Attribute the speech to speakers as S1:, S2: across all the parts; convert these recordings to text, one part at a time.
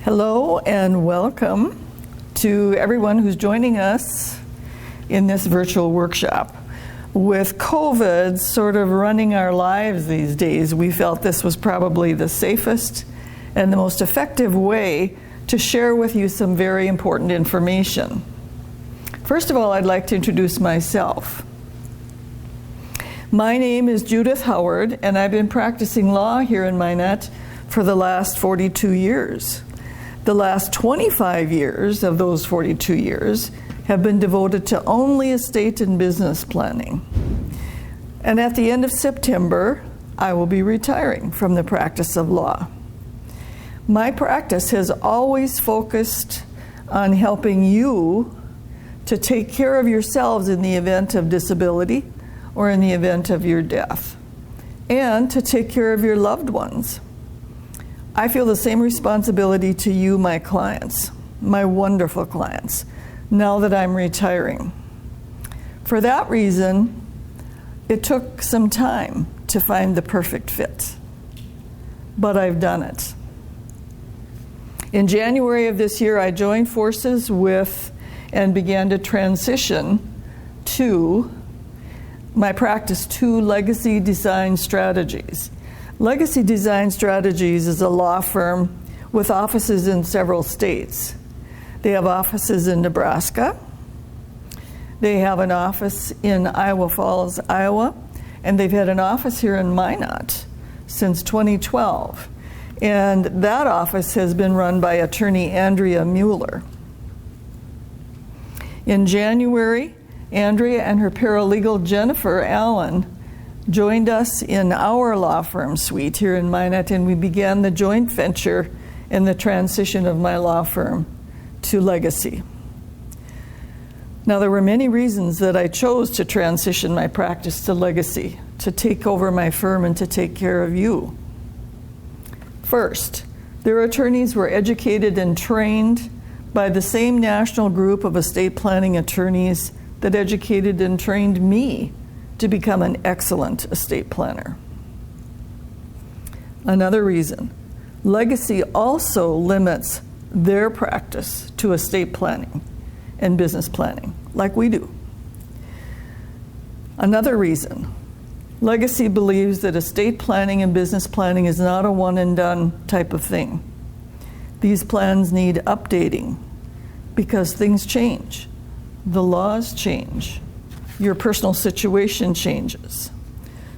S1: Hello and welcome to everyone who's joining us in this virtual workshop. With COVID sort of running our lives these days, we felt this was probably the safest and the most effective way to share with you some very important information. First of all, I'd like to introduce myself. My name is Judith Howard, and I've been practicing law here in Minot for the last 42 years. The last 25 years of those 42 years have been devoted to only estate and business planning. And at the end of September, I will be retiring from the practice of law. My practice has always focused on helping you to take care of yourselves in the event of disability or in the event of your death, and to take care of your loved ones. I feel the same responsibility to you, my clients, my wonderful clients, now that I'm retiring. For that reason, it took some time to find the perfect fit, but I've done it. In January of this year, I joined forces with and began to transition to my practice to Legacy Design Strategies. Legacy Design Strategies is a law firm with offices in several states. They have offices in Nebraska. They have an office in Iowa Falls, Iowa, and they've had an office here in Minot since 2012. And that office has been run by attorney Andrea Mueller. In January, Andrea and her paralegal Jennifer Allen joined us in our law firm suite here in Minot, and we began the joint venture in the transition of my law firm to Legacy. Now, there were many reasons that I chose to transition my practice to Legacy, to take over my firm and to take care of you. First, their attorneys were educated and trained by the same national group of estate planning attorneys that educated and trained me to become an excellent estate planner. Another reason, Legacy also limits their practice to estate planning and business planning, like we do. Another reason, Legacy believes that estate planning and business planning is not a one and done type of thing. These plans need updating because things change. The laws change. Your personal situation changes.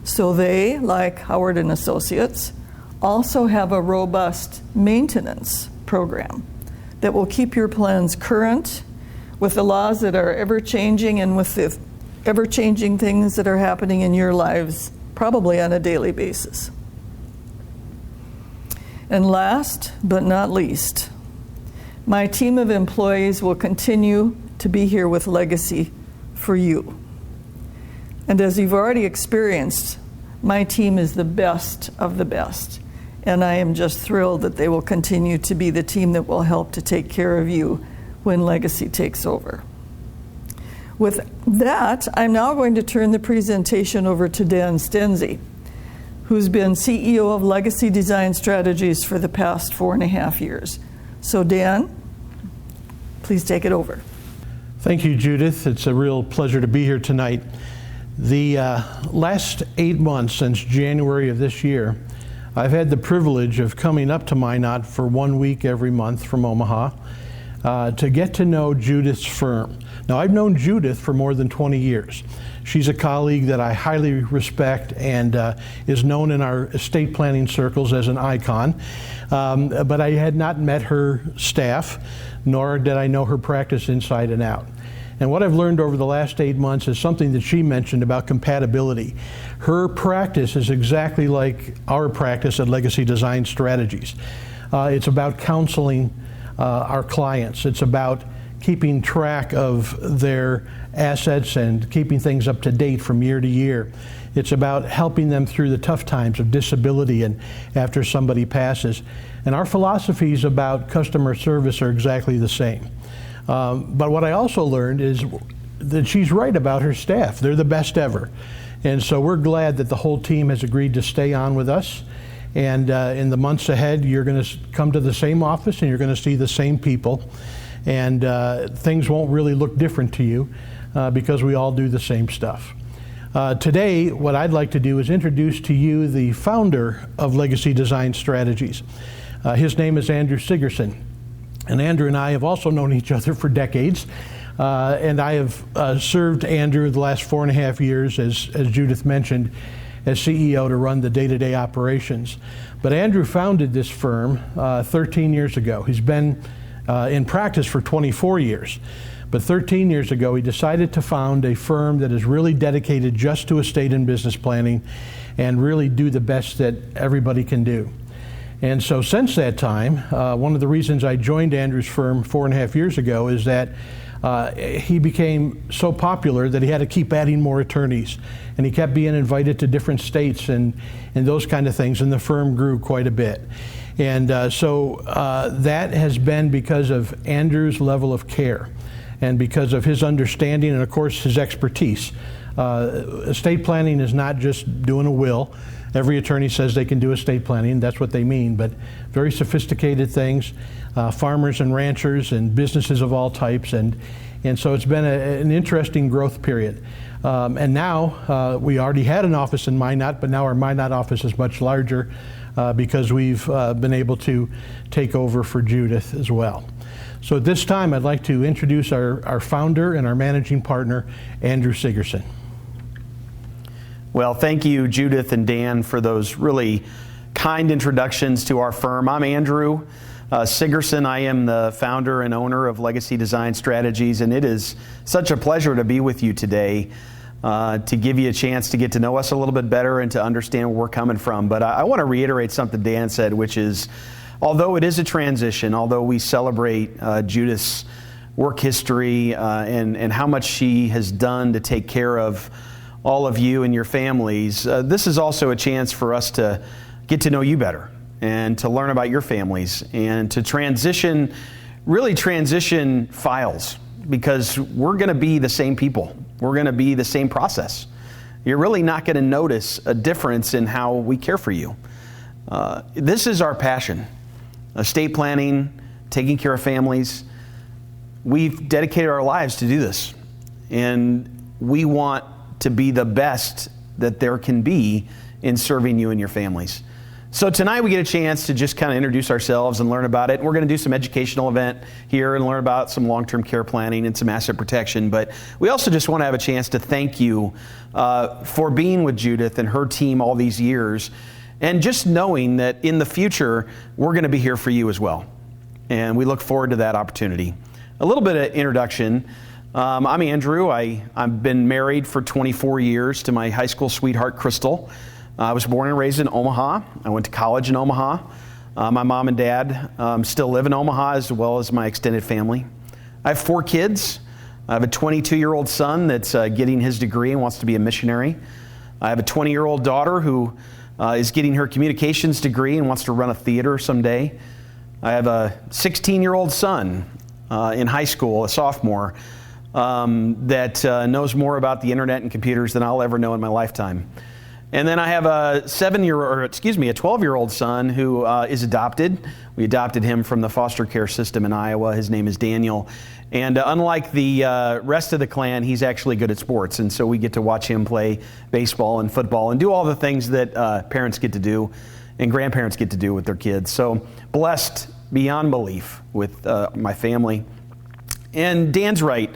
S1: So they, like Howard and Associates, also have a robust maintenance program that will keep your plans current with the laws that are ever changing and with the ever changing things that are happening in your lives, probably on a daily basis. And last but not least, my team of employees will continue to be here with Legacy for you. And as you've already experienced, my team is the best of the best. And I am just thrilled that they will continue to be the team that will help to take care of you when Legacy takes over. With that, I'm now going to turn the presentation over to Dan Stenzi, who's been CEO of Legacy Design Strategies for the past 4.5 years. So Dan, please take it over.
S2: Thank you, Judith. It's a real pleasure to be here tonight. The last 8 months since January of this year, I've had the privilege of coming up to Minot for 1 week every month from Omaha to get to know Judith's firm. Now, I've known Judith for more than 20 years. She's a colleague that I highly respect and is known in our estate planning circles as an icon. But I had not met her staff, nor did I know her practice inside and out. And what I've learned over the last 8 months is something that she mentioned about compatibility. Her practice is exactly like our practice at Legacy Design Strategies. It's about counseling our clients. It's about keeping track of their assets and keeping things up to date from year to year. It's about helping them through the tough times of disability and after somebody passes. And our philosophies about customer service are exactly the same. But what I also learned is that she's right about her staff. They're the best ever. And so we're glad that the whole team has agreed to stay on with us And in the months ahead, you're going to come to the same office and you're going to see the same people. And things won't really look different to you because we all do the same stuff. Today, what I'd like to do is introduce to you the founder of Legacy Design Strategies. His name is Andrew Sigerson. And Andrew and I have also known each other for decades. And I have served Andrew the last 4.5 years, as Judith mentioned, as CEO to run the day-to-day operations. But Andrew founded this firm 13 years ago. He's been in practice for 24 years. But 13 years ago, he decided to found a firm that is really dedicated just to estate and business planning and really do the best that everybody can do. And so since that time, one of the reasons I joined Andrew's firm 4.5 years ago is that he became so popular that he had to keep adding more attorneys. And he kept being invited to different states and those kind of things, and the firm grew quite a bit. And so that has been because of Andrew's level of care and because of his understanding and, of course, his expertise. Estate planning is not just doing a will. Every attorney says they can do estate planning. That's what they mean, but very sophisticated things, farmers and ranchers and businesses of all types. And so it's been an interesting growth period. And now we already had an office in Minot, but now our Minot office is much larger because we've been able to take over for Judith as well. So at this time, I'd like to introduce our founder and our managing partner, Andrew Sigerson.
S3: Well, thank you, Judith and Dan, for those really kind introductions to our firm. I'm Andrew Sigerson. I am the founder and owner of Legacy Design Strategies, and it is such a pleasure to be with you today to give you a chance to get to know us a little bit better and to understand where we're coming from. But I want to reiterate something Dan said, which is, although it is a transition, although we celebrate Judith's work history and how much she has done to take care of all of you and your families, this is also a chance for us to get to know you better and to learn about your families and to really transition files, because we're going to be the same people. We're going to be the same process. You're really not going to notice a difference in how we care for you. This is our passion. Estate planning, taking care of families. We've dedicated our lives to do this. And we want to be the best that there can be in serving you and your families. So tonight we get a chance to just kind of introduce ourselves and learn about it. We're going to do some educational event here and learn about some long-term care planning and some asset protection. But we also just want to have a chance to thank you for being with Judith and her team all these years, and just knowing that in the future we're going to be here for you as well. And we look forward to that opportunity. A little bit of introduction. I'm Andrew. I've been married for 24 years to my high school sweetheart, Crystal. I was born and raised in Omaha. I went to college in Omaha. My mom and dad still live in Omaha, as well as my extended family. I have 4 kids. I have a 22-year-old son that's getting his degree and wants to be a missionary. I have a 20-year-old daughter who is getting her communications degree and wants to run a theater someday. I have a 16-year-old son in high school, a sophomore, that knows more about the internet and computers than I'll ever know in my lifetime. And then I have a 12-year-old son who is adopted. We adopted him from the foster care system in Iowa. His name is Daniel. And unlike the rest of the clan, he's actually good at sports. And so we get to watch him play baseball and football and do all the things that parents get to do and grandparents get to do with their kids. So blessed beyond belief with my family. And Dan's right.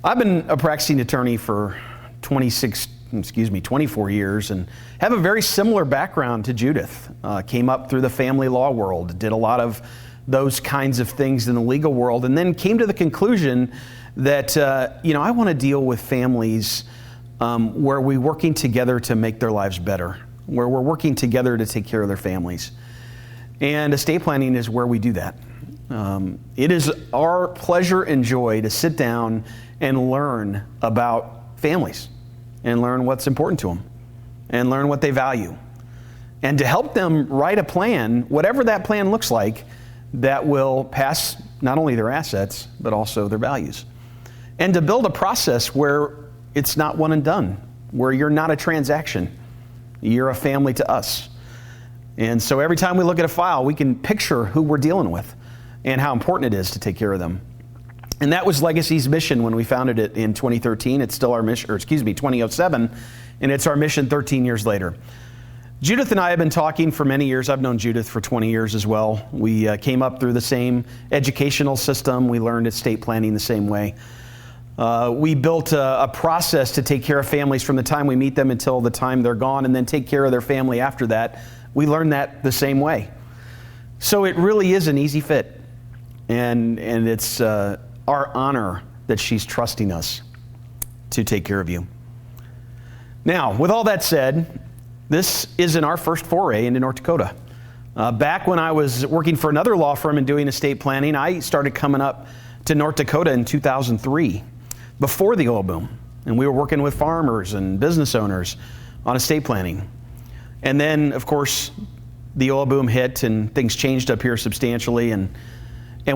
S3: I've been a practicing attorney for 24 years and have a very similar background to Judith. Came up through the family law world, did a lot of those kinds of things in the legal world, and then came to the conclusion that, I want to deal with families where we're working together to make their lives better, where we're working together to take care of their families. And estate planning is where we do that. It is our pleasure and joy to sit down and learn about families and learn what's important to them and learn what they value and to help them write a plan, whatever that plan looks like, that will pass not only their assets but also their values, and to build a process where it's not one and done, where you're not a transaction, you're a family to us. And so every time we look at a file, we can picture who we're dealing with and how important it is to take care of them. And that was Legacy's mission when we founded it in 2013. It's still our mission, 2007, and it's our mission 13 years later. Judith and I have been talking for many years. I've known Judith for 20 years as well. We came up through the same educational system. We learned estate planning the same way. We built a process to take care of families from the time we meet them until the time they're gone, and then take care of their family after that. We learned that the same way. So it really is an easy fit. And it's our honor that she's trusting us to take care of you. Now, with all that said, this isn't our first foray into North Dakota. Back when I was working for another law firm and doing estate planning, I started coming up to North Dakota in 2003, before the oil boom. And we were working with farmers and business owners on estate planning. And then, of course, the oil boom hit and things changed up here substantially. And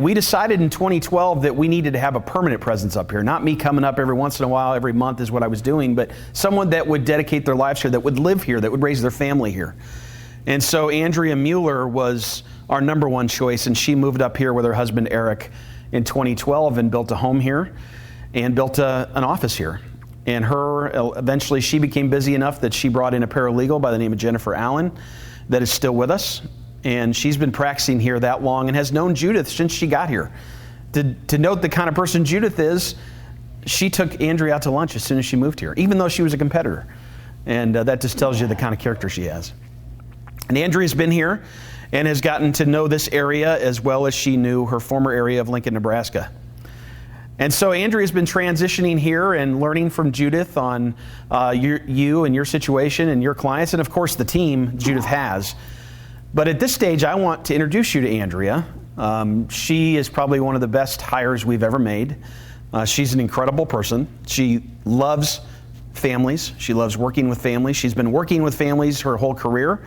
S3: we decided in 2012 that we needed to have a permanent presence up here. Not me coming up every once in a while, every month is what I was doing, but someone that would dedicate their lives here, that would live here, that would raise their family here. And so Andrea Mueller was our number one choice, and she moved up here with her husband Eric in 2012 and built a home here and built an office here. And eventually she became busy enough that she brought in a paralegal by the name of Jennifer Allen that is still with us. And she's been practicing here that long and has known Judith since she got here. To note the kind of person Judith is, she took Andrea out to lunch as soon as she moved here, even though she was a competitor. And that just tells you the kind of character she has. And Andrea's been here and has gotten to know this area as well as she knew her former area of Lincoln, Nebraska. And so Andrea's been transitioning here and learning from Judith on you and your situation and your clients, and of course the team Judith has. But at this stage, I want to introduce you to Andrea. She is probably one of the best hires we've ever made. She's an incredible person. She loves families. She loves working with families. She's been working with families her whole career.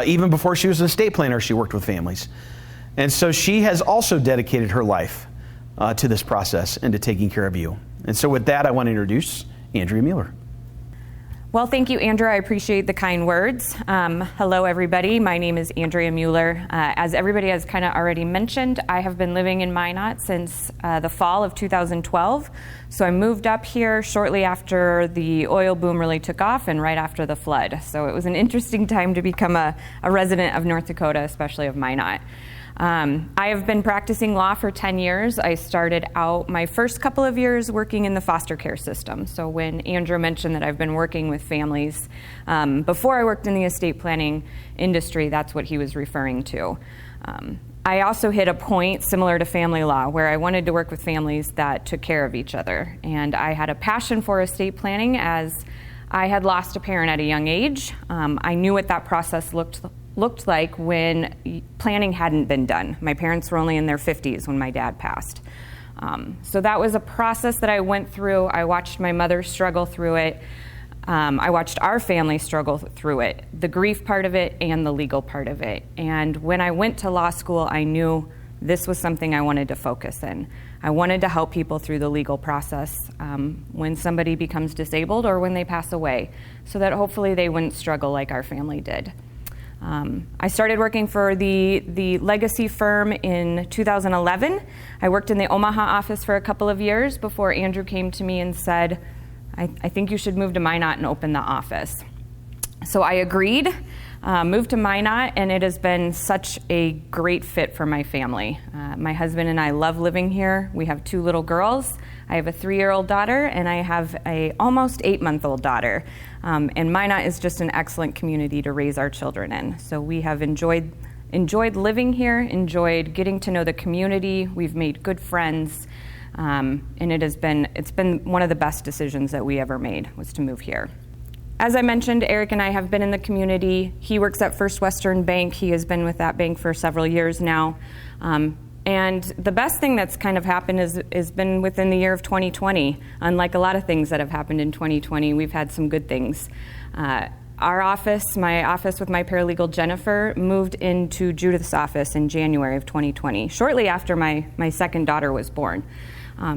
S3: Even before she was an estate planner, she worked with families. And so she has also dedicated her life to this process and to taking care of you. And so with that, I want to introduce Andrea Mueller.
S4: Well, thank you, Andrew. I appreciate the kind words. Hello, everybody. My name is Andrea Mueller. As everybody has kind of already mentioned, I have been living in Minot since the fall of 2012. So I moved up here shortly after the oil boom really took off and right after the flood. So it was an interesting time to become a resident of North Dakota, especially of Minot. I have been practicing law for 10 years. I started out my first couple of years working in the foster care system. So when Andrew mentioned that I've been working with families, before I worked in the estate planning industry, that's what he was referring to. I also hit a point similar to family law where I wanted to work with families that took care of each other. And I had a passion for estate planning as I had lost a parent at a young age. I knew what that process looked like when planning hadn't been done. My parents were only in their 50s when my dad passed. So that was a process that I went through. I watched my mother struggle through it. I watched our family struggle through it, the grief part of it and the legal part of it. And when I went to law school, I knew this was something I wanted to focus in. I wanted to help people through the legal process when somebody becomes disabled or when they pass away, so that hopefully they wouldn't struggle like our family did. I started working for the Legacy firm in 2011. I worked in the Omaha office for a couple of years before Andrew came to me and said, I think you should move to Minot and open the office. So I agreed, moved to Minot, and it has been such a great fit for my family. My husband and I love living here. We have 2 little girls. I have a 3-year-old daughter, and I have a almost 8-month-old daughter. And Minot is just an excellent community to raise our children in. So we have enjoyed living here, enjoyed getting to know the community. We've made good friends, and it's been one of the best decisions that we ever made was to move here. As I mentioned, Eric and I have been in the community. He works at First Western Bank. He has been with that bank for several years now. And the best thing that's kind of happened is been within the year of 2020. Unlike a lot of things that have happened in 2020, we've had some good things. Our office, my office with my paralegal Jennifer, moved into Judith's office in January of 2020, shortly after my second daughter was born.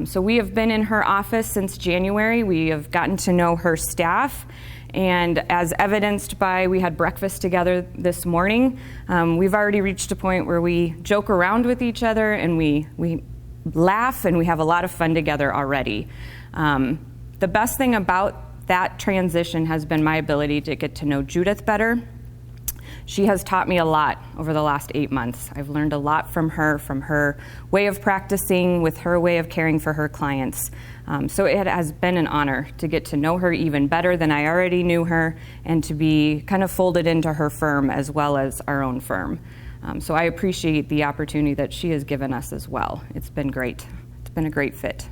S4: So we have been in her office since January. We have gotten to know her staff, And as evidenced by, we had breakfast together this morning, we've already reached a point where we joke around with each other and we laugh and we have a lot of fun together already. The best thing about that transition has been my ability to get to know Judith better. She has taught me a lot over the last 8 months. I've learned a lot from her way of practicing, with her way of caring for her clients. So it has been an honor to get to know her even better than I already knew her, and to be kind of folded into her firm as well as our own firm. So I appreciate the opportunity that she has given us as well. It's been great. It's been a great fit.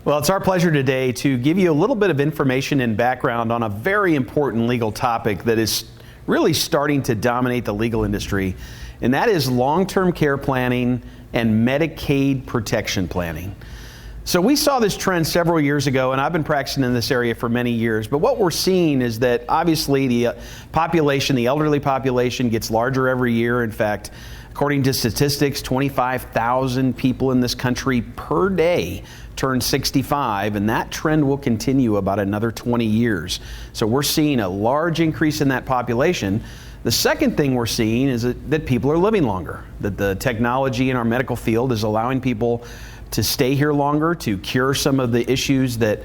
S3: Well, it's our pleasure today to give you a little bit of information and background on a very important legal topic that is really starting to dominate the legal industry, and that is long-term care planning and Medicaid protection planning. So we saw this trend several years ago, and I've been practicing in this area for many years, but what we're seeing is that obviously the population, the elderly population, gets larger every year. In fact, according to statistics, 25,000 people in this country per day turn 65, and that trend will continue about another 20 years. So we're seeing a large increase in that population. The second thing we're seeing is that people are living longer, that the technology in our medical field is allowing people to stay here longer, to cure some of the issues that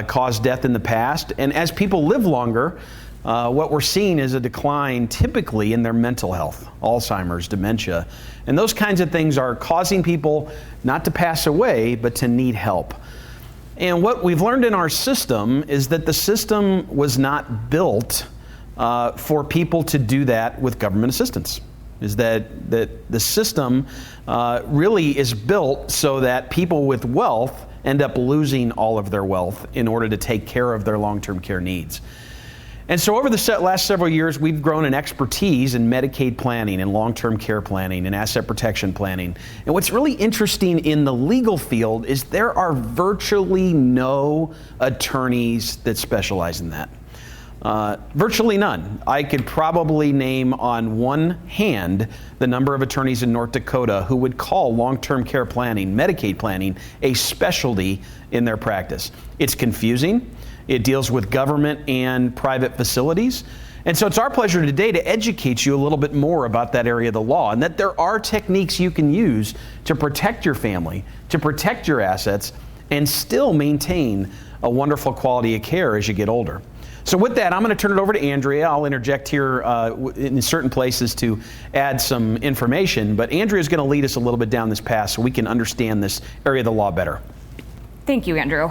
S3: caused death in the past. And as people live longer, what we're seeing is a decline typically in their mental health, Alzheimer's, dementia, and those kinds of things are causing people not to pass away, but to need help. And what we've learned in our system is that the system was not built for people to do that with government assistance. Is that the system really is built so that people with wealth end up losing all of their wealth in order to take care of their long-term care needs. And so over the last several years, we've grown an expertise in Medicaid planning and long-term care planning and asset protection planning. And what's really interesting in the legal field is there are virtually no attorneys that specialize in that. Virtually none. I could probably name on one hand the number of attorneys in North Dakota who would call long-term care planning, Medicaid planning, a specialty in their practice. It's confusing. It deals with government and private facilities. And so it's our pleasure today to educate you a little bit more about that area of the law, and that there are techniques you can use to protect your family, to protect your assets, and still maintain a wonderful quality of care as you get older. So with that, I'm going to turn it over to Andrea. I'll interject here in certain places to add some information, but Andrea is going to lead us a little bit down this path so we can understand this area of the law better.
S4: Thank you, Andrew.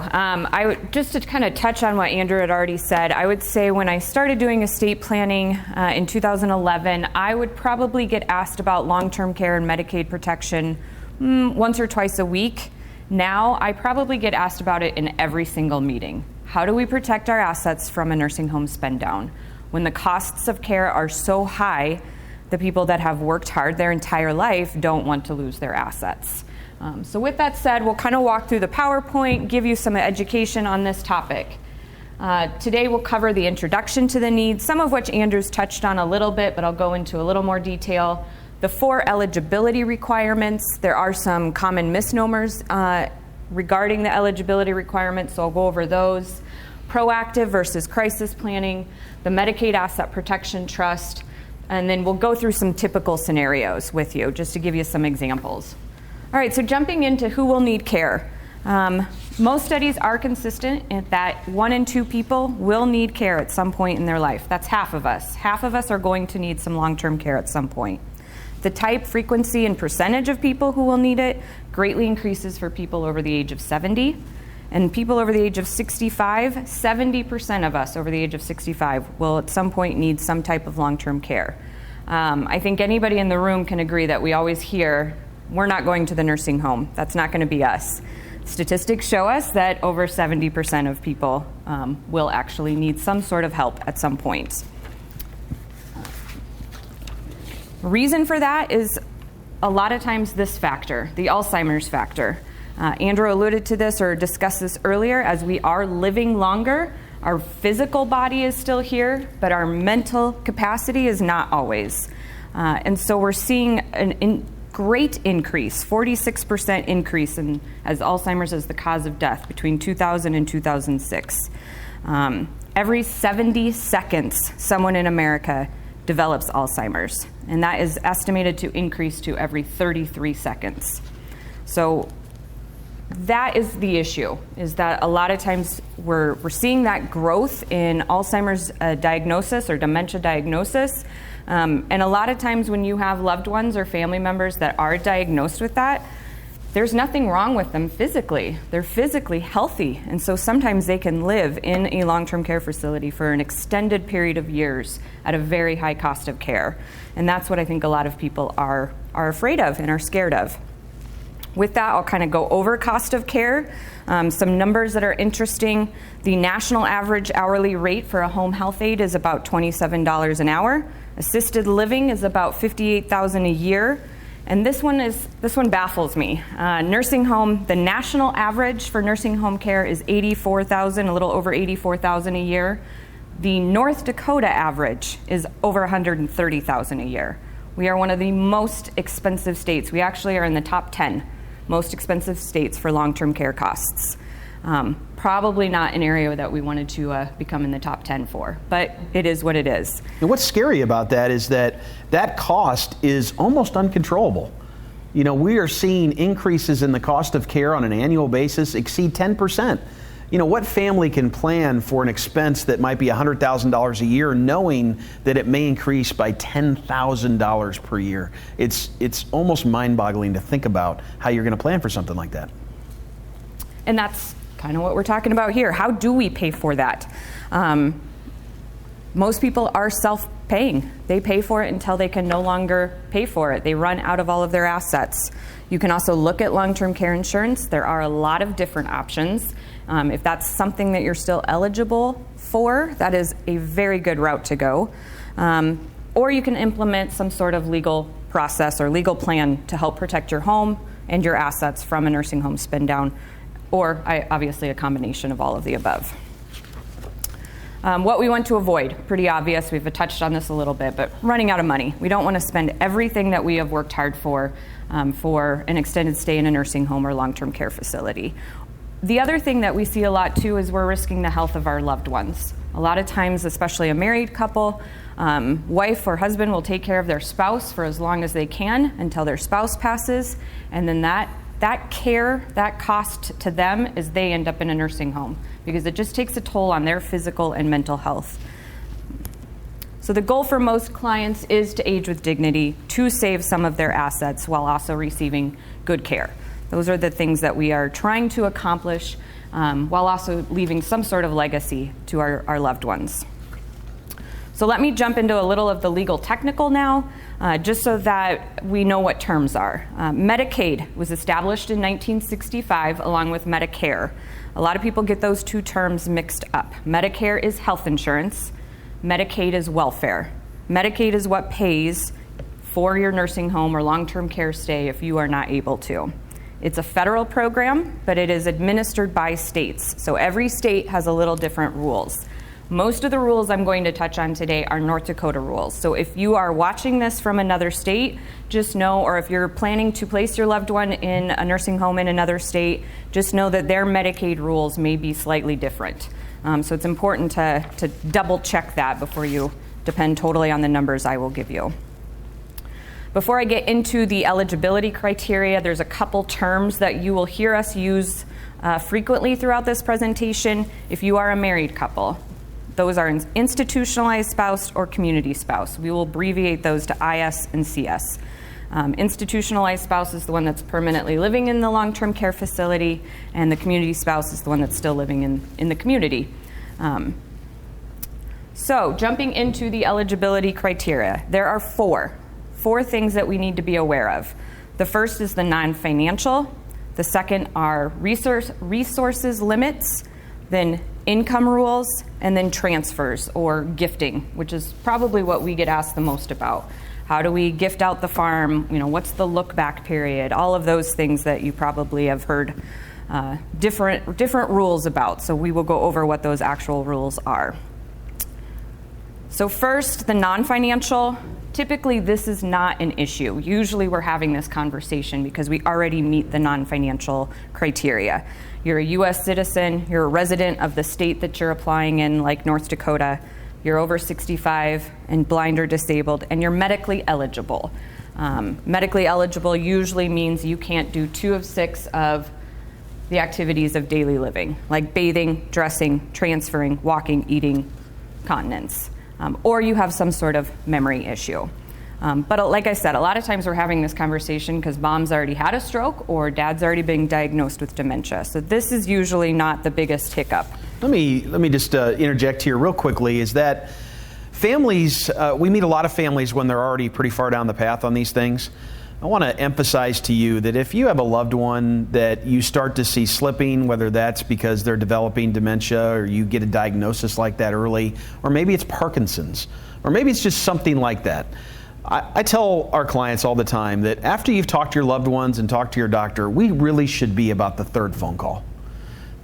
S4: Just to kind of touch on what Andrew had already said, I would say when I started doing estate planning in 2011, I would probably get asked about long-term care and Medicaid protection once or twice a week. Now, I probably get asked about it in every single meeting. How do we protect our assets from a nursing home spend down? When the costs of care are so high, the people that have worked hard their entire life don't want to lose their assets. So with that said, we'll kind of walk through the PowerPoint, give you some education on this topic. Today we'll cover the introduction to the needs, some of which Andrew's touched on a little bit, but I'll go into a little more detail. The 4 eligibility requirements. There are some common misnomers regarding the eligibility requirements, so I'll go over those. Proactive versus crisis planning, the Medicaid Asset Protection Trust, and then we'll go through some typical scenarios with you, just to give you some examples. All right, so jumping into who will need care. Most studies are consistent in that 1 in 2 people will need care at some point in their life. That's half of us. Half of us are going to need some long-term care at some point. The type, frequency, and percentage of people who will need it greatly increases for people over the age of 70. And people over the age of 65, 70% of us over the age of 65 will at some point need some type of long-term care. I think anybody in the room can agree that we always hear, we're not going to the nursing home. That's not going to be us. Statistics show us that over 70% of people will actually need some sort of help at some point. Reason for that is a lot of times this factor, the Alzheimer's factor. Andrew alluded to this or discussed this earlier. As we are living longer, our physical body is still here, but our mental capacity is not always. And so we're seeing an great increase, 46% increase as Alzheimer's as the cause of death between 2000 and 2006. Every 70 seconds, someone in America develops Alzheimer's, and that is estimated to increase to every 33 seconds. So that is the issue, is that a lot of times we're seeing that growth in Alzheimer's diagnosis or dementia diagnosis. And a lot of times when you have loved ones or family members that are diagnosed with that, there's nothing wrong with them physically. They're physically healthy. And so sometimes they can live in a long-term care facility for an extended period of years at a very high cost of care. And that's what I think a lot of people are afraid of and are scared of. With that, I'll kind of go over cost of care. Some numbers that are interesting. The national average hourly rate for a home health aide is about $27 an hour. Assisted living is about $58,000 a year. And this one baffles me. Nursing home, the national average for nursing home care is $84,000, a little over $84,000 a year. The North Dakota average is over $130,000 a year. We are one of the most expensive states. We actually are in the top 10 most expensive states for long-term care costs. Probably not an area that we wanted to become in the top 10 for, but it is what it is.
S3: And what's scary about that is that cost is almost uncontrollable. You know, we are seeing increases in the cost of care on an annual basis exceed 10%. You know, what family can plan for an expense that might be $100,000 a year knowing that it may increase by $10,000 per year? It's almost mind-boggling to think about how you're going to plan for something like that.
S4: And that's kind of what we're talking about here. How do we pay for that? Most people are self-paying. They pay for it until they can no longer pay for it. They run out of all of their assets. You can also look at long-term care insurance. There are a lot of different options. If that's something that you're still eligible for, that is a very good route to go. Or you can implement some sort of legal process or legal plan to help protect your home and your assets from a nursing home spin down, or obviously a combination of all of the above. What we want to avoid, pretty obvious, we've touched on this a little bit, but running out of money. We don't want to spend everything that we have worked hard for an extended stay in a nursing home or long-term care facility. The other thing that we see a lot too is we're risking the health of our loved ones. A lot of times, especially a married couple, wife or husband will take care of their spouse for as long as they can until their spouse passes, and then that care, that cost to them is they end up in a nursing home because it just takes a toll on their physical and mental health. So the goal for most clients is to age with dignity, to save some of their assets while also receiving good care. Those are the things that we are trying to accomplish while also leaving some sort of legacy to our loved ones. So let me jump into a little of the legal technical now, just so that we know what terms are. Medicaid was established in 1965 along with Medicare. A lot of people get those two terms mixed up. Medicare is health insurance. Medicaid is welfare. Medicaid is what pays for your nursing home or long-term care stay if you are not able to. It's a federal program, but it is administered by states. So every state has a little different rules. Most of the rules I'm going to touch on today are North Dakota rules. So if you are watching this from another state, just know, or if you're planning to place your loved one in a nursing home in another state, just know that their Medicaid rules may be slightly different. So it's important to double check that before you depend totally on the numbers I will give you. Before I get into the eligibility criteria, there's a couple terms that you will hear us use frequently throughout this presentation. If you are a married couple, those are institutionalized spouse or community spouse. We will abbreviate those to IS and CS. Institutionalized spouse is the one that's permanently living in the long-term care facility, and the community spouse is the one that's still living in the community. So jumping into the eligibility criteria, there are four things that we need to be aware of. The first is the non-financial. The second are resources limits, then income rules, and then transfers or gifting, which is probably what we get asked the most about. How do we gift out the farm? You know, what's the look back period? All of those things that you probably have heard different rules about. So we will go over what those actual rules are. So first, the non-financial. Typically, this is not an issue. Usually, we're having this conversation because we already meet the non-financial criteria. You're a U.S. citizen, you're a resident of the state that you're applying in, like North Dakota, you're over 65 and blind or disabled, and you're medically eligible. Medically eligible usually means you can't do 2 of 6 of the activities of daily living, like bathing, dressing, transferring, walking, eating, continence. Or you have some sort of memory issue. But like I said, a lot of times we're having this conversation because mom's already had a stroke or dad's already been diagnosed with dementia. So this is usually not the biggest hiccup.
S3: Let me just interject here real quickly, is that families, we meet a lot of families when they're already pretty far down the path on these things. I want to emphasize to you that if you have a loved one that you start to see slipping, whether that's because they're developing dementia or you get a diagnosis like that early, or maybe it's Parkinson's, or maybe it's just something like that. I tell our clients all the time that after you've talked to your loved ones and talked to your doctor, we really should be about the 3rd phone call.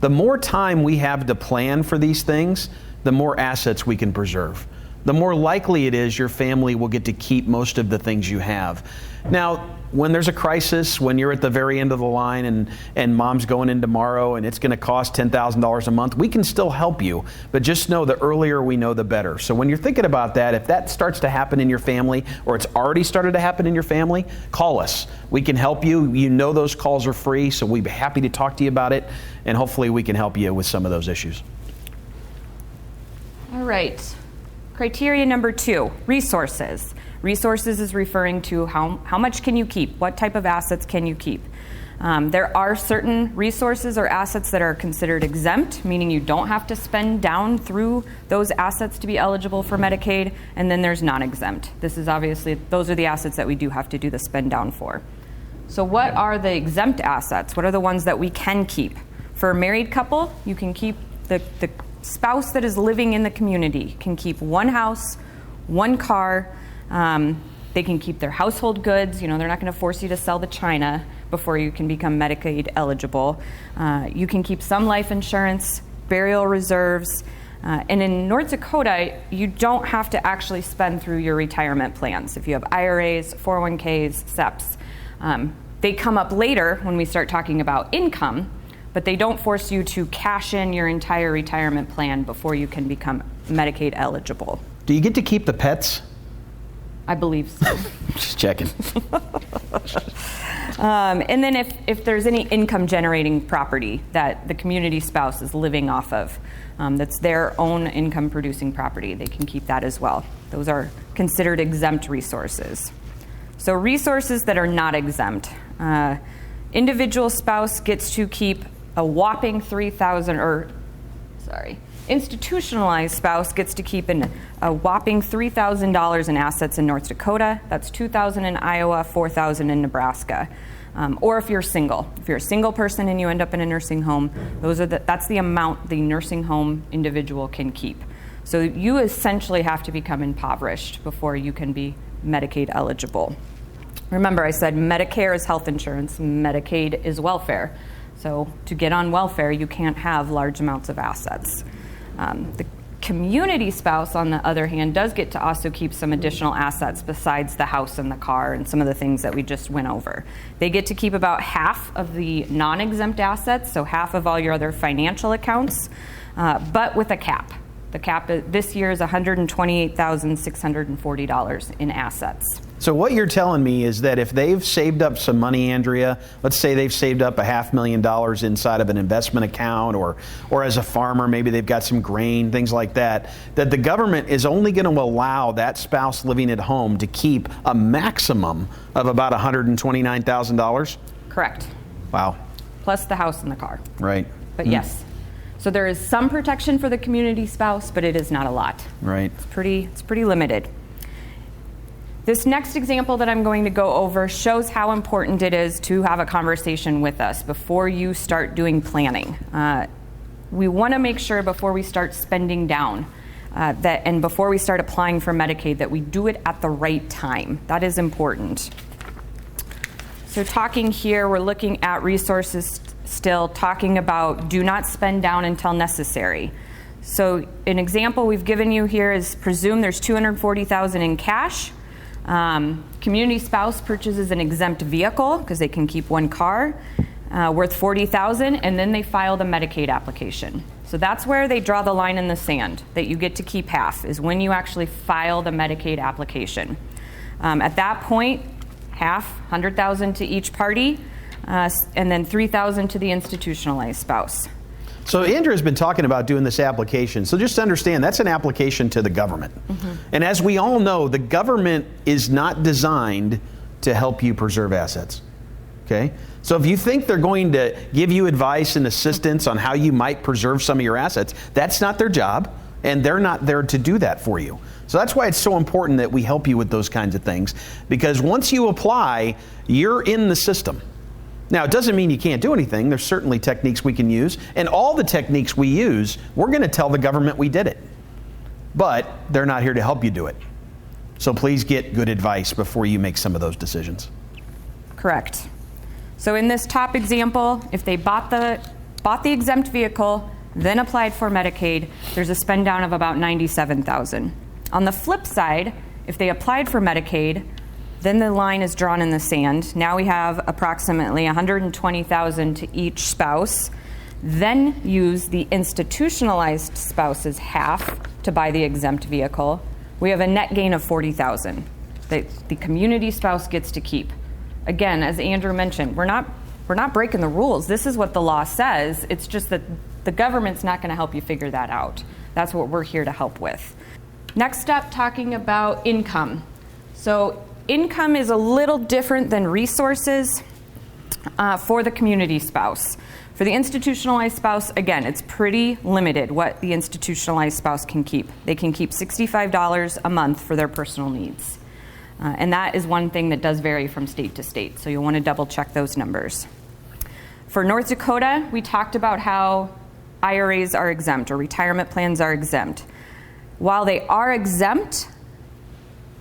S3: The more time we have to plan for these things, the more assets we can preserve. The more likely it is your family will get to keep most of the things you have. Now, when there's a crisis, when you're at the very end of the line and mom's going in tomorrow and it's going to cost $10,000 a month, we can still help you. But just know the earlier we know, the better. So when you're thinking about that, if that starts to happen in your family or it's already started to happen in your family, call us. We can help you. You know those calls are free, so we'd be happy to talk to you about it. And hopefully we can help you with some of those issues.
S4: All right. Criteria number 2, resources. Resources is referring to how much can you keep? What type of assets can you keep? There are certain resources or assets that are considered exempt, meaning you don't have to spend down through those assets to be eligible for Medicaid, and then there's non-exempt. This is obviously, those are the assets that we do have to do the spend down for. So what are the exempt assets? What are the ones that we can keep? For a married couple, you can keep the spouse that is living in the community can keep 1 house, 1 car. They can keep their household goods. You know, they're not going to force you to sell the china before you can become Medicaid eligible. You can keep some life insurance, burial reserves. And in North Dakota, you don't have to actually spend through your retirement plans. If you have IRAs, 401ks, SEPs, they come up later when we start talking about income, but they don't force you to cash in your entire retirement plan before you can become Medicaid eligible.
S3: Do you get to keep the pets?
S4: I believe so.
S3: Just checking.
S4: And then if there's any income generating property that the community spouse is living off of, that's their own income producing property, they can keep that as well. Those are considered exempt resources. So resources that are not exempt. Individual spouse gets to keep a whopping institutionalized spouse gets to keep a whopping $3,000 in assets in North Dakota. That's $2,000 in Iowa, $4,000 in Nebraska. Or if you're single. If you're a single person and you end up in a nursing home, that's the amount the nursing home individual can keep. So you essentially have to become impoverished before you can be Medicaid eligible. Remember, I said Medicare is health insurance, Medicaid is welfare. So to get on welfare, you can't have large amounts of assets. The community spouse, on the other hand, does get to also keep some additional assets besides the house and the car and some of the things that we just went over. They get to keep about half of the non-exempt assets, so half of all your other financial accounts, but with a cap. The cap this year is $128,640 in assets.
S3: So what you're telling me is that if they've saved up some money, Andrea, let's say they've saved up $500,000 inside of an investment account, or as a farmer, maybe they've got some grain, things like that, that the government is only going to allow that spouse living at home to keep a maximum of about $129,000?
S4: Correct.
S3: Wow.
S4: Plus the house and the car.
S3: Right.
S4: But yes. So there is some protection for the community spouse, but it is not a lot.
S3: Right.
S4: It's pretty limited. This next example that I'm going to go over shows how important it is to have a conversation with us before you start doing planning. We want to make sure before we start spending down and before we start applying for Medicaid that we do it at the right time. That is important. So talking here, we're looking at resources still, talking about do not spend down until necessary. So an example we've given you here is presume there's $240,000 in cash. Community spouse purchases an exempt vehicle because they can keep one car worth $40,000, and then they file the Medicaid application. So that's where they draw the line in the sand, that you get to keep half, is when you actually file the Medicaid application. At that point, half, $100,000 to each party, and then $3,000 to the institutionalized spouse.
S3: So Andrea's been talking about doing this application. So just understand, that's an application to the government. And as we all know, the government is not designed to help you preserve assets. Okay? So if you think they're going to give you advice and assistance on how you might preserve some of your assets, that's not their job, and they're not there to do that for you. So that's why it's so important that we help you with those kinds of things, because once you apply, you're in the system. Now, it doesn't mean you can't do anything. There's certainly techniques we can use. And all the techniques we use, we're going to tell the government we did it. But they're not here to help you do it. So please get good advice before you make some of those decisions.
S4: Correct. So in this top example, if they bought the exempt vehicle, then applied for Medicaid, there's a spend down of about $97,000. On the flip side, if they applied for Medicaid, then the line is drawn in the sand. Now we have approximately $120,000 to each spouse. Then use the institutionalized spouse's half to buy the exempt vehicle. We have a net gain of $40,000 that the community spouse gets to keep. Again, as Andrew mentioned, we're not breaking the rules. This is what the law says. It's just that the government's not going to help you figure that out. That's what we're here to help with. Next up, talking about income. So income is a little different than resources for the community spouse. For the institutionalized spouse, again, it's pretty limited what the institutionalized spouse can keep. They can keep $65 a month for their personal needs. And that is one thing that does vary from state to state, so you'll want to double check those numbers. For North Dakota, we talked about how IRAs are exempt, or retirement plans are exempt. While they are exempt,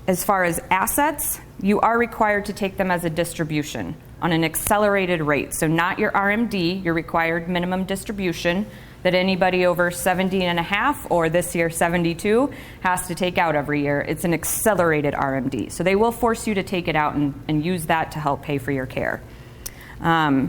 S4: as far as assets, you are required to take them as a distribution on an accelerated rate. So not your RMD, your required minimum distribution that anybody over 70 and a half, or this year 72, has to take out every year. It's an accelerated RMD. So they will force you to take it out and use that to help pay for your care. The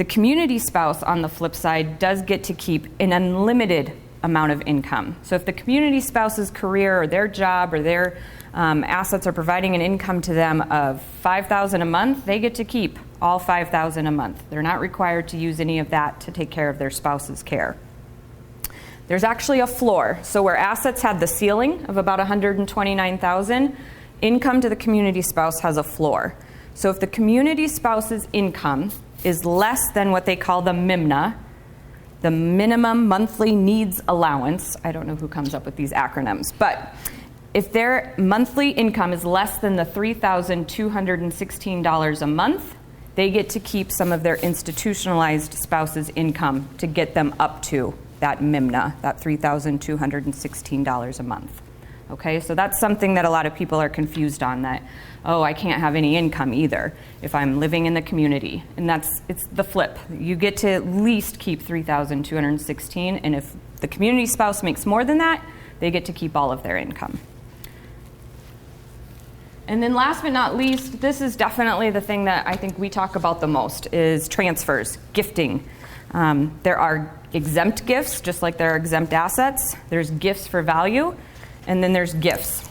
S4: community spouse, on the flip side, does get to keep an unlimited amount of income. So if the community spouse's career or their job or their assets are providing an income to them of $5,000 a month, they get to keep all $5,000 a month. They're not required to use any of that to take care of their spouse's care. There's actually a floor. So where assets had the ceiling of about $129,000, income to the community spouse has a floor. So if the community spouse's income is less than what they call the MIMNA, the minimum monthly needs allowance, I don't know who comes up with these acronyms, but if their monthly income is less than the $3,216 a month, they get to keep some of their institutionalized spouse's income to get them up to that MIMNA, that $3,216 a month. Okay, so that's something that a lot of people are confused on, that, oh, I can't have any income either if I'm living in the community. And it's the flip. You get to at least keep $3,216, and if the community spouse makes more than that, they get to keep all of their income. And then last but not least, this is definitely the thing that I think we talk about the most, is transfers, gifting. There are exempt gifts, just like there are exempt assets. There's gifts for value, and then there's gifts.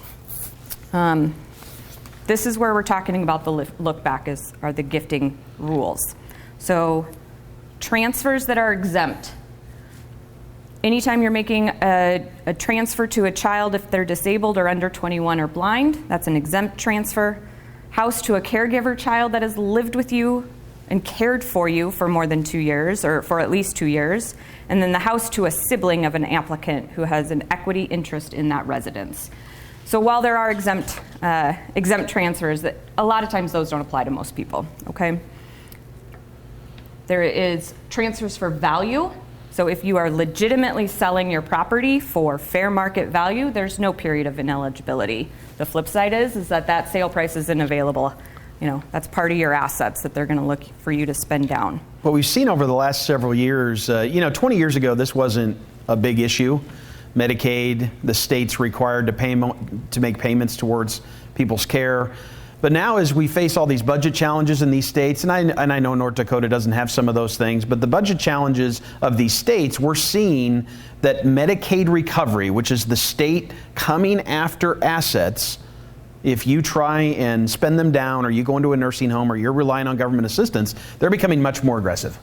S4: This is where we're talking about the look back, are the gifting rules. So transfers that are exempt. Anytime you're making a transfer to a child, if they're disabled or under 21 or blind, that's an exempt transfer. House to a caregiver child that has lived with you and cared for you for more than 2 years, or for at least 2 years. And then the house to a sibling of an applicant who has an equity interest in that residence. So while there are exempt transfers, that a lot of times those don't apply to most people, okay? There is transfers for value. So if you are legitimately selling your property for fair market value, there's no period of ineligibility. The flip side is that sale price isn't available. You know, that's part of your assets that they're going to look for you to spend down.
S3: What we've seen over the last several years, 20 years ago, this wasn't a big issue. Medicaid, the state's required to make payments towards people's care. But now as we face all these budget challenges in these states, and I know North Dakota doesn't have some of those things, but the budget challenges of these states, we're seeing that Medicaid recovery, which is the state coming after assets, if you try and spend them down or you go into a nursing home or you're relying on government assistance, they're becoming much more aggressive.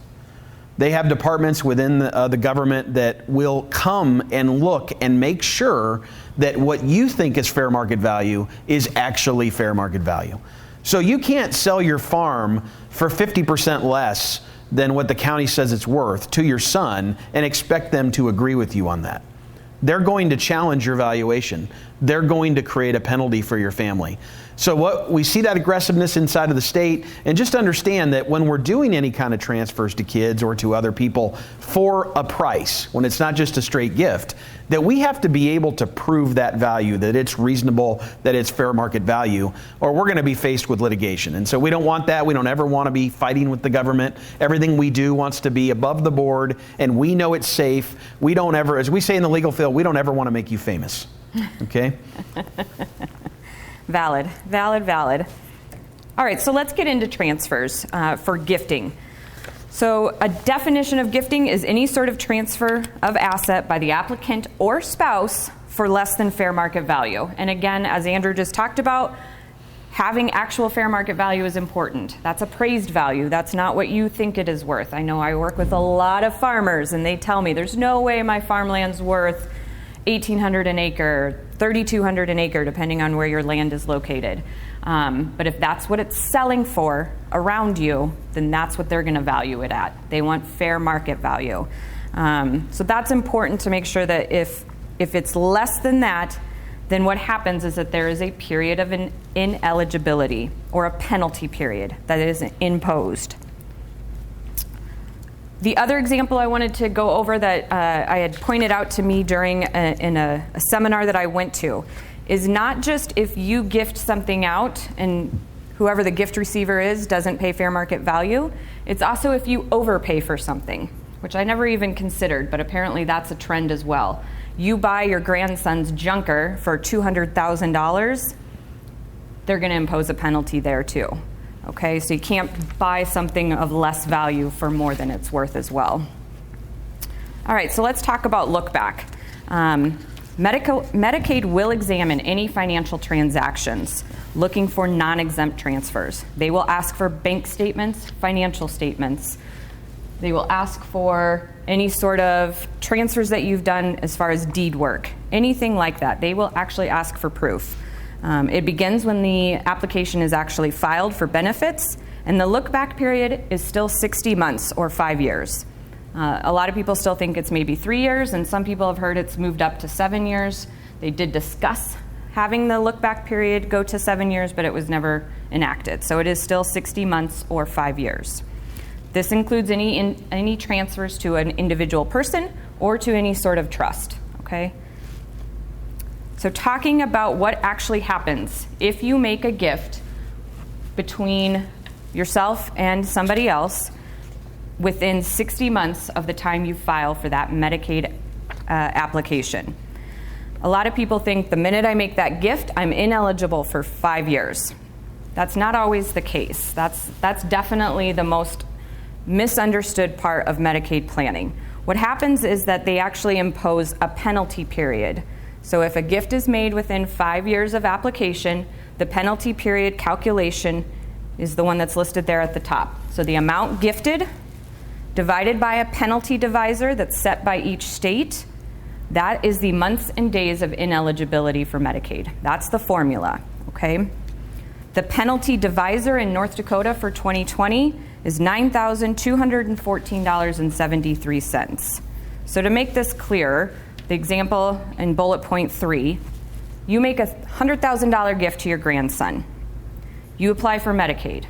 S3: They have departments within the government that will come and look and make sure that what you think is fair market value is actually fair market value. So you can't sell your farm for 50% less than what the county says it's worth to your son and expect them to agree with you on that. They're going to challenge your valuation. They're going to create a penalty for your family. So what we see that aggressiveness inside of the state, and just understand that when we're doing any kind of transfers to kids or to other people for a price, when it's not just a straight gift, that we have to be able to prove that value, that it's reasonable, that it's fair market value, or we're going to be faced with litigation. And so we don't want that. We don't ever want to be fighting with the government. Everything we do wants to be above the board, and we know it's safe. We don't ever, as we say in the legal field, we don't ever want to make you famous. Okay?
S4: Valid, valid, valid. All right, so let's get into transfers for gifting. So a definition of gifting is any sort of transfer of asset by the applicant or spouse for less than fair market value. And again, as Andrew just talked about, having actual fair market value is important. That's appraised value. That's not what you think it is worth. I know I work with a lot of farmers and they tell me there's no way my farmland's worth $1,800 an acre, $3,200 an acre, depending on where your land is located. But if that's what it's selling for around you, then that's what they're going to value it at. They want fair market value. So that's important to make sure that if it's less than that, then what happens is that there is a period of ineligibility or a penalty period that is imposed. The other example I wanted to go over that I had pointed out to me during a seminar that I went to is not just if you gift something out and whoever the gift receiver is doesn't pay fair market value, it's also if you overpay for something, which I never even considered, but apparently that's a trend as well. You buy your grandson's junker for $200,000, they're going to impose a penalty there too. Okay, so you can't buy something of less value for more than it's worth as well. All right, so let's talk about look back. Medicaid will examine any financial transactions looking for non-exempt transfers. They will ask for bank statements, financial statements. They will ask for any sort of transfers that you've done as far as deed work, anything like that. They will actually ask for proof. It begins when the application is actually filed for benefits, and the look-back period is still 60 months or 5 years. A lot of people still think it's maybe 3 years, and some people have heard it's moved up to 7 years. They did discuss having the look-back period go to 7 years, but it was never enacted. So it is still 60 months or 5 years. This includes any transfers to an individual person or to any sort of trust, okay? So talking about what actually happens if you make a gift between yourself and somebody else within 60 months of the time you file for that Medicaid application. A lot of people think the minute I make that gift, I'm ineligible for 5 years. That's not always the case. That's definitely the most misunderstood part of Medicaid planning. What happens is that they actually impose a penalty period. So if a gift is made within 5 years of application, the penalty period calculation is the one that's listed there at the top. So the amount gifted divided by a penalty divisor that's set by each state, that is the months and days of ineligibility for Medicaid. That's the formula, okay? The penalty divisor in North Dakota for 2020 is $9,214.73. So to make this clear, the example in bullet point 3, you make a $100,000 gift to your grandson. You apply for Medicaid.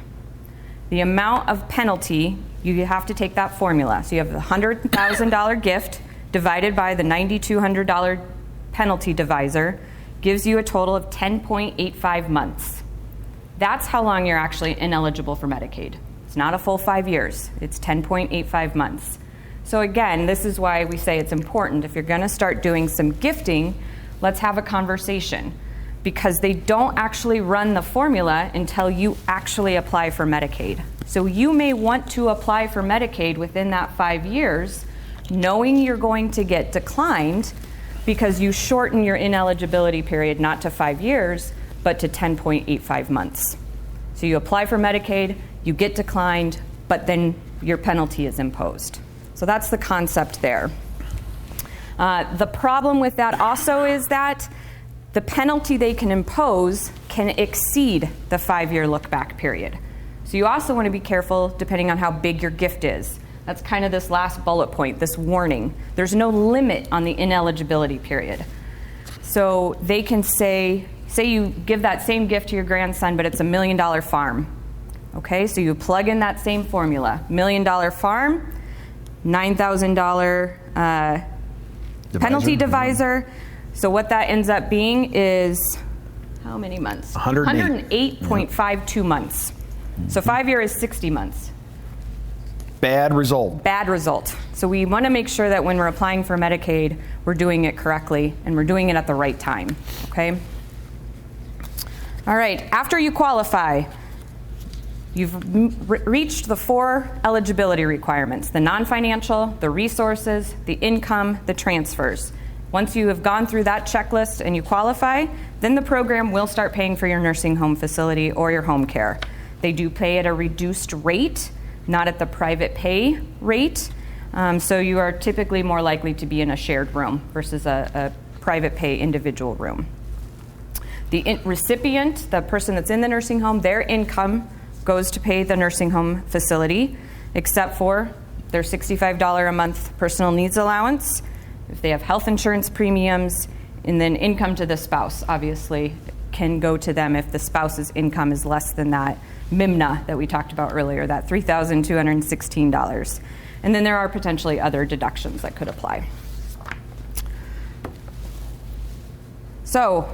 S4: The amount of penalty, you have to take that formula. So you have the $100,000 gift divided by the $9,200 penalty divisor gives you a total of 10.85 months. That's how long you're actually ineligible for Medicaid. It's not a full 5 years. It's 10.85 months. So again, this is why we say it's important. If you're going to start doing some gifting, let's have a conversation, because they don't actually run the formula until you actually apply for Medicaid. So you may want to apply for Medicaid within that 5 years, knowing you're going to get declined because you shorten your ineligibility period not to 5 years, but to 10.85 months. So you apply for Medicaid, you get declined, but then your penalty is imposed. So that's the concept there. The problem with that also is that the penalty they can impose can exceed the 5-year look-back period. So you also want to be careful depending on how big your gift is. That's kind of this last bullet point, this warning. There's no limit on the ineligibility period. So they can say you give that same gift to your grandson, but it's $1 million farm. Okay, so you plug in that same formula. $1 million farm, $9,000 penalty divisor. So what that ends up being is how many months? 108.52 months. So 5 years is 60 months.
S3: Bad result.
S4: Bad result. So we want to make sure that when we're applying for Medicaid, we're doing it correctly and we're doing it at the right time. Okay? All right, after you qualify, you've reached the 4 eligibility requirements: the non-financial, the resources, the income, the transfers. Once you have gone through that checklist and you qualify, then the program will start paying for your nursing home facility or your home care. They do pay at a reduced rate, not at the private pay rate. So you are typically more likely to be in a shared room versus a private pay individual room. The recipient, the person that's in the nursing home, their income goes to pay the nursing home facility, except for their $65 a month personal needs allowance, if they have health insurance premiums, and then income to the spouse, obviously, can go to them if the spouse's income is less than that MIMNA that we talked about earlier, that $3,216. And then there are potentially other deductions that could apply. So,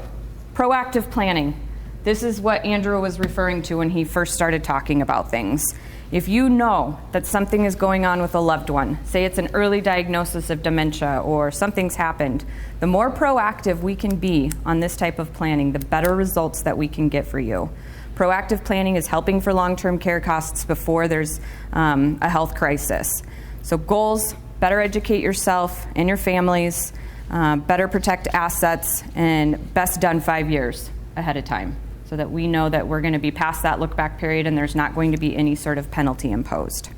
S4: proactive planning. This is what Andrew was referring to when he first started talking about things. If you know that something is going on with a loved one, say it's an early diagnosis of dementia or something's happened, the more proactive we can be on this type of planning, the better results that we can get for you. Proactive planning is helping for long-term care costs before there's a health crisis. So goals: better educate yourself and your families, better protect assets, and best done 5 years ahead of time, so that we know that we're going to be past that look-back period and there's not going to be any sort of penalty imposed.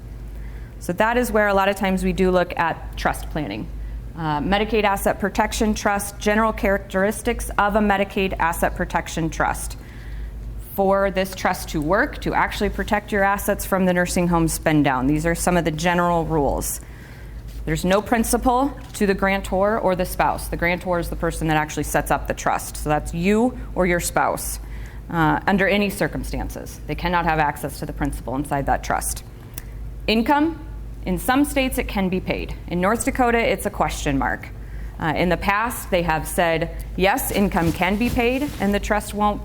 S4: So that is where a lot of times we do look at trust planning. Medicaid Asset Protection Trust, general characteristics of a Medicaid Asset Protection Trust. For this trust to work, to actually protect your assets from the nursing home spend down, these are some of the general rules. There's no principal to the grantor or the spouse. The grantor is the person that actually sets up the trust. So that's you or your spouse. Under any circumstances, they cannot have access to the principal inside that trust. Income, in some states it can be paid. In North Dakota, it's a question mark. In the past, they have said, yes, income can be paid and the trust won't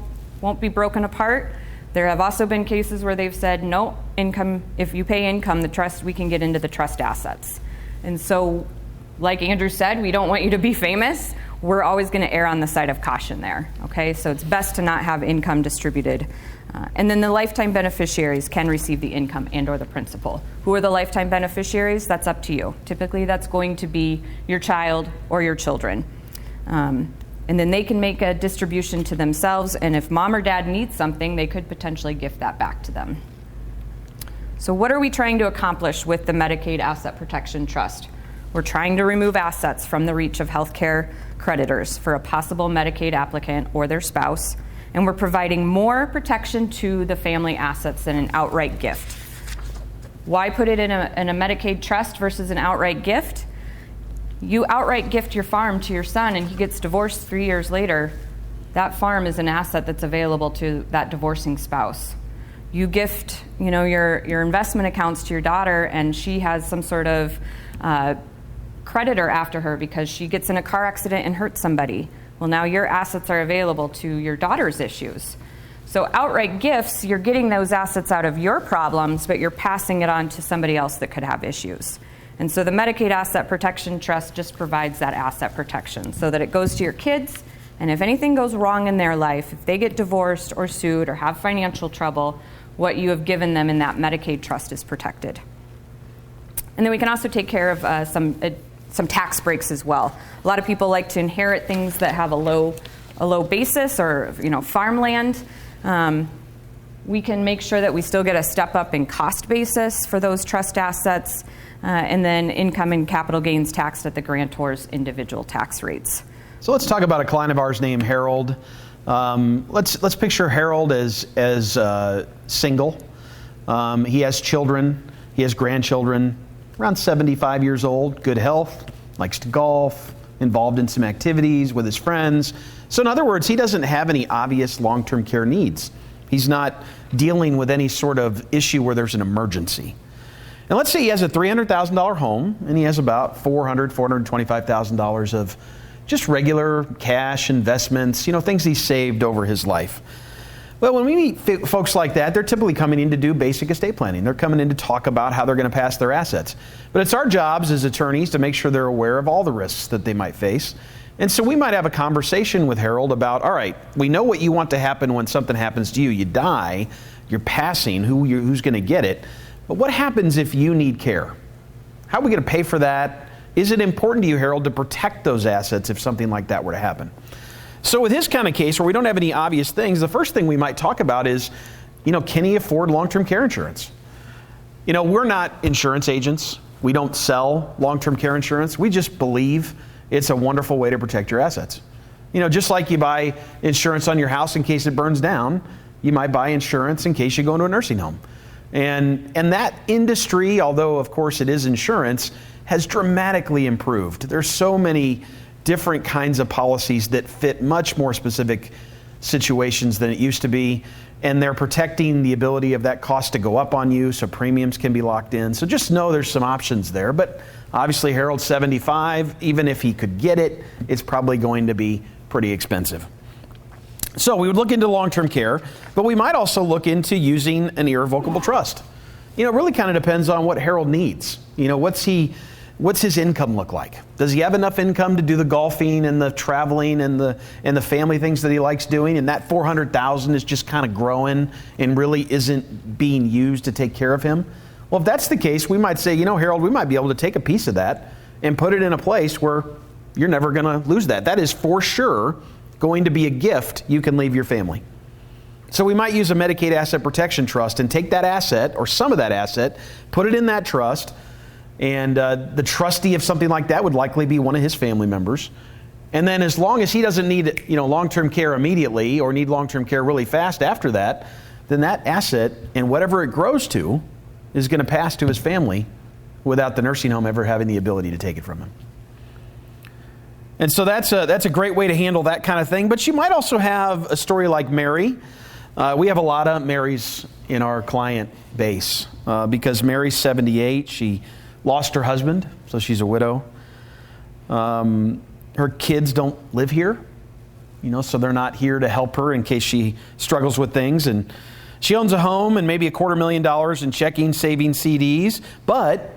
S4: be broken apart. There have also been cases where they've said, no, income, if you pay income, the trust, we can get into the trust assets. And so, like Andrew said, we don't want you to be famous. We're always going to err on the side of caution there, okay? So it's best to not have income distributed. And then the lifetime beneficiaries can receive the income and or the principal. Who are the lifetime beneficiaries? That's up to you. Typically, that's going to be your child or your children. And then they can make a distribution to themselves, and if mom or dad needs something, they could potentially gift that back to them. So what are we trying to accomplish with the Medicaid Asset Protection Trust? We're trying to remove assets from the reach of healthcare creditors for a possible Medicaid applicant or their spouse, and we're providing more protection to the family assets than an outright gift. Why put it in a Medicaid trust versus an outright gift? You outright gift your farm to your son and he gets divorced 3 years later, that farm is an asset that's available to that divorcing spouse. You gift, your investment accounts to your daughter and she has some sort of creditor after her because she gets in a car accident and hurts somebody. Well, now your assets are available to your daughter's issues. So outright gifts, you're getting those assets out of your problems, but you're passing it on to somebody else that could have issues. And so the Medicaid Asset Protection Trust just provides that asset protection so that it goes to your kids, and if anything goes wrong in their life, if they get divorced or sued or have financial trouble, what you have given them in that Medicaid trust is protected. And then we can also take care of some tax breaks as well. A lot of people like to inherit things that have a low basis, or farmland. We can make sure that we still get a step up in cost basis for those trust assets, and then income and capital gains taxed at the grantor's individual tax rates.
S3: So let's talk about a client of ours named Harold. Let's picture Harold as single. He has children. He has grandchildren. Around 75 years old. Good health. Likes to golf. Involved in some activities with his friends. So in other words, he doesn't have any obvious long-term care needs. He's not dealing with any sort of issue where there's an emergency. And let's say he has a $300,000 home, and he has about $425,000 of just regular cash investments, things he's saved over his life. Well, when we meet folks like that, they're typically coming in to do basic estate planning. They're coming in to talk about how they're going to pass their assets. But it's our jobs as attorneys to make sure they're aware of all the risks that they might face. And so we might have a conversation with Harold about, all right, we know what you want to happen when something happens to you. You die, you're passing, who's going to get it. But what happens if you need care? How are we going to pay for that? Is it important to you, Harold, to protect those assets if something like that were to happen? So with his kind of case where we don't have any obvious things, the first thing we might talk about is, can he afford long-term care insurance? We're not insurance agents. We don't sell long-term care insurance. We just believe it's a wonderful way to protect your assets. Just like you buy insurance on your house in case it burns down, you might buy insurance in case you go into a nursing home. And that industry, although of course it is insurance, has dramatically improved. There's so many different kinds of policies that fit much more specific situations than it used to be. And they're protecting the ability of that cost to go up on you so premiums can be locked in. So just know there's some options there. But obviously Harold's 75. Even if he could get it, it's probably going to be pretty expensive. So we would look into long-term care, but we might also look into using an irrevocable trust. It really kind of depends on what Harold needs. What's his income look like? Does he have enough income to do the golfing and the traveling and the family things that he likes doing? And that $400,000 is just kind of growing and really isn't being used to take care of him? Well, if that's the case, we might say, Harold, we might be able to take a piece of that and put it in a place where you're never going to lose that. That is for sure going to be a gift you can leave your family. So we might use a Medicaid Asset Protection Trust and take that asset or some of that asset, put it in that trust, and the trustee of something like that would likely be one of his family members. And then as long as he doesn't need long-term care immediately or need long-term care really fast after that, then that asset and whatever it grows to is going to pass to his family without the nursing home ever having the ability to take it from him. And so that's a great way to handle that kind of thing. But you might also have a story like Mary. We have a lot of Marys in our client base because Mary's 78. She lost her husband, so she's a widow. Her kids don't live here, so they're not here to help her in case she struggles with things. And she owns a home and maybe $250,000 in checking, savings, CDs, but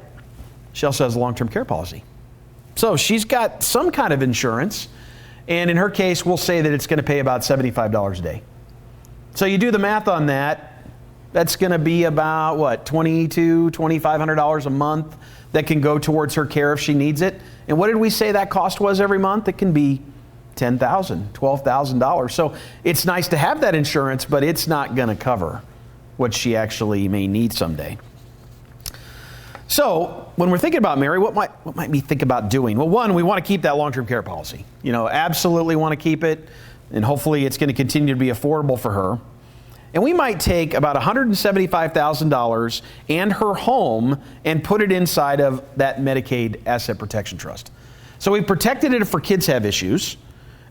S3: she also has a long-term care policy. So she's got some kind of insurance, and in her case, we'll say that it's going to pay about $75 a day. So you do the math on that, that's going to be about, $2,200, $2,500 a month that can go towards her care if she needs it. And what did we say that cost was every month? It can be $10,000, $12,000. So it's nice to have that insurance, but it's not going to cover what she actually may need someday. So when we're thinking about Mary, what might we think about doing? Well, one, we want to keep that long-term care policy. Absolutely want to keep it, and hopefully it's going to continue to be affordable for her. And we might take about $175,000 and her home and put it inside of that Medicaid Asset Protection Trust. So we protected it for kids have issues,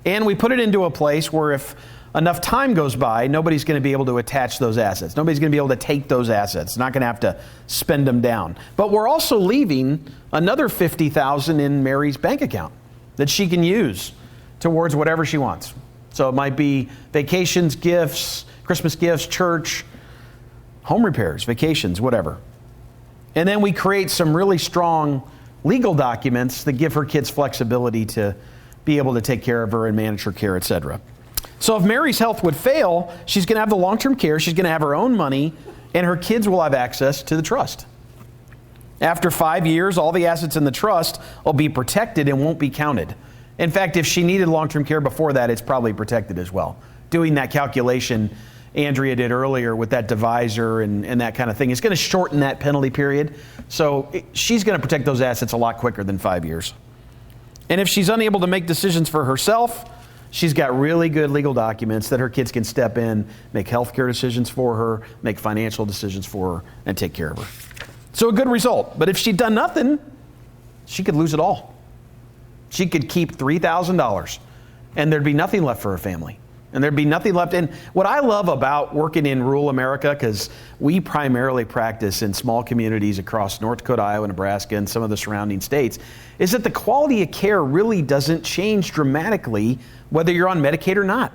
S3: and we put it into a place where if enough time goes by, nobody's going to be able to attach those assets. Nobody's going to be able to take those assets. Not going to have to spend them down. But we're also leaving another $50,000 in Mary's bank account that she can use towards whatever she wants. So it might be vacations, gifts, Christmas gifts, church, home repairs, vacations, whatever. And then we create some really strong legal documents that give her kids flexibility to be able to take care of her and manage her care, etc. So if Mary's health would fail, she's going to have the long-term care, she's going to have her own money, and her kids will have access to the trust. After 5 years, all the assets in the trust will be protected and won't be counted. In fact, if she needed long-term care before that, it's probably protected as well. Doing that calculation Andrea did earlier with that divisor and that kind of thing, it's going to shorten that penalty period. So she's going to protect those assets a lot quicker than 5 years. And if she's unable to make decisions for herself, she's got really good legal documents that her kids can step in, make healthcare decisions for her, make financial decisions for her, and take care of her. So a good result. But if she'd done nothing, she could lose it all. She could keep $3,000, and there'd be nothing left for her family. And there'd be nothing left. And what I love about working in rural America, because we primarily practice in small communities across North Dakota, Iowa, Nebraska, and some of the surrounding states, is that the quality of care really doesn't change dramatically whether you're on Medicaid or not.